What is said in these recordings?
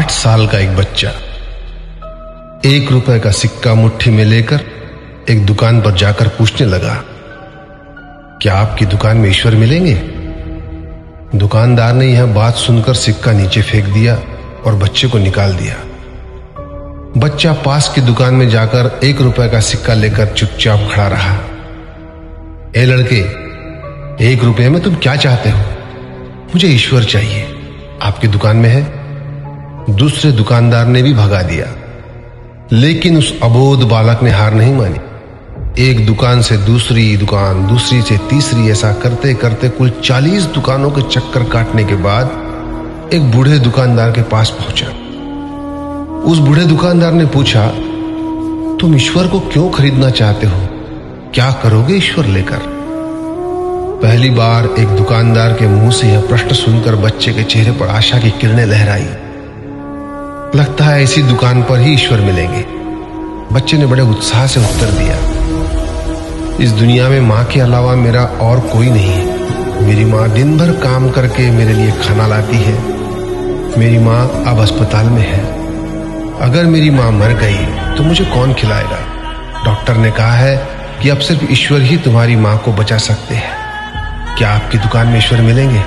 8 साल का एक बच्चा 1 रुपए का सिक्का मुट्ठी में लेकर एक दुकान पर जाकर पूछने लगा, क्या आपकी दुकान में ईश्वर मिलेंगे? दुकानदार ने यह बात सुनकर सिक्का नीचे फेंक दिया और बच्चे को निकाल दिया। बच्चा पास की दुकान में जाकर 1 रुपए का सिक्का लेकर चुपचाप खड़ा रहा। ए लड़के, 1 रुपए में तुम क्या चाहते हो? मुझे ईश्वर चाहिए, आपकी दुकान में है। दूसरे दुकानदार ने भी भगा दिया, लेकिन उस अबोध बालक ने हार नहीं मानी। एक दुकान से दूसरी दुकान, दूसरी से तीसरी, ऐसा करते करते कुल 40 दुकानों के चक्कर काटने के बाद एक बूढ़े दुकानदार के पास पहुंचा। उस बूढ़े दुकानदार ने पूछा, तुम ईश्वर को क्यों खरीदना चाहते हो? क्या करोगे ईश्वर लेकर? पहली बार एक दुकानदार के मुंह से यह प्रश्न सुनकर बच्चे के चेहरे पर आशा की किरणें लहराई। लगता है इसी दुकान पर ही ईश्वर मिलेंगे। बच्चे ने बड़े उत्साह से उत्तर दिया, इस दुनिया में मां के अलावा मेरा और कोई नहीं है। मेरी मां दिन भर काम करके मेरे लिए खाना लाती है। मेरी मां अब अस्पताल में है। अगर मेरी मां मर गई तो मुझे कौन खिलाएगा? डॉक्टर ने कहा है कि अब सिर्फ ईश्वर ही तुम्हारी मां को बचा सकते हैं। क्या आपकी दुकान में ईश्वर मिलेंगे?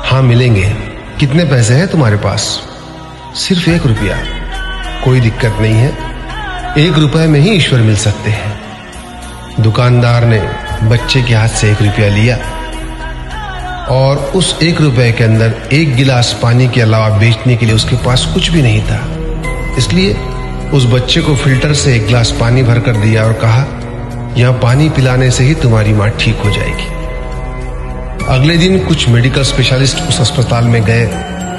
हाँ मिलेंगे। कितने पैसे हैं तुम्हारे पास? सिर्फ 1 रुपया। कोई दिक्कत नहीं है, 1 रुपए में ही ईश्वर मिल सकते हैं। दुकानदार ने बच्चे के हाथ से 1 रुपया लिया और उस 1 रुपए के अंदर 1 गिलास पानी के अलावा बेचने के लिए उसके पास कुछ भी नहीं था। इसलिए उस बच्चे को फिल्टर से 1 गिलास पानी भरकर दिया और कहा, यह पानी पिलाने से ही तुम्हारी मां ठीक हो जाएगी। अगले दिन कुछ मेडिकल स्पेशलिस्ट उस अस्पताल में गए।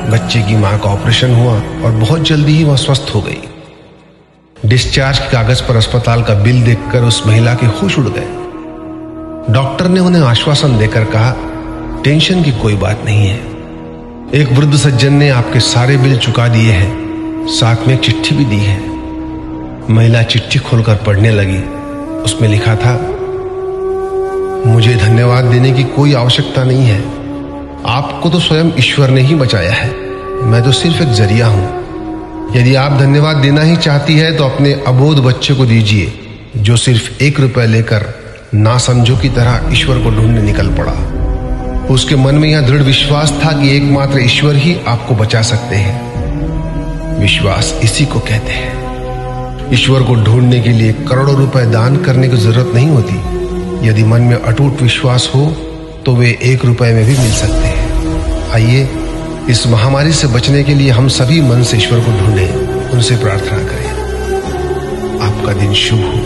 बच्चे की मां का ऑपरेशन हुआ और बहुत जल्दी ही वह स्वस्थ हो गई। डिस्चार्ज के कागज पर अस्पताल का बिल देखकर उस महिला के होश उड़ गए। डॉक्टर ने उन्हें आश्वासन देकर कहा, टेंशन की कोई बात नहीं है। एक वृद्ध सज्जन ने आपके सारे बिल चुका दिए हैं, साथ में एक चिट्ठी भी दी है। महिला चिट्ठी खोलकर पढ़ने लगी। उसमें लिखा था, मुझे धन्यवाद देने की कोई आवश्यकता नहीं है। आपको तो स्वयं ईश्वर ने ही बचाया है। मैं तो सिर्फ एक जरिया हूं। यदि आप धन्यवाद देना ही चाहती है तो अपने अबोध बच्चे को दीजिए, जो सिर्फ 1 रुपए लेकर नासमझों की तरह ईश्वर को ढूंढने निकल पड़ा। उसके मन में यह दृढ़ विश्वास था कि एकमात्र ईश्वर ही आपको बचा सकते हैं। विश्वास इसी को कहते हैं। ईश्वर को ढूंढने के लिए करोड़ों रुपए दान करने की जरूरत नहीं होती। यदि मन में अटूट विश्वास हो तो वे 1 रुपए में भी मिल सकते हैं। आइए इस महामारी से बचने के लिए हम सभी मन से ईश्वर को ढूंढें, उनसे प्रार्थना करें। आपका दिन शुभ हो।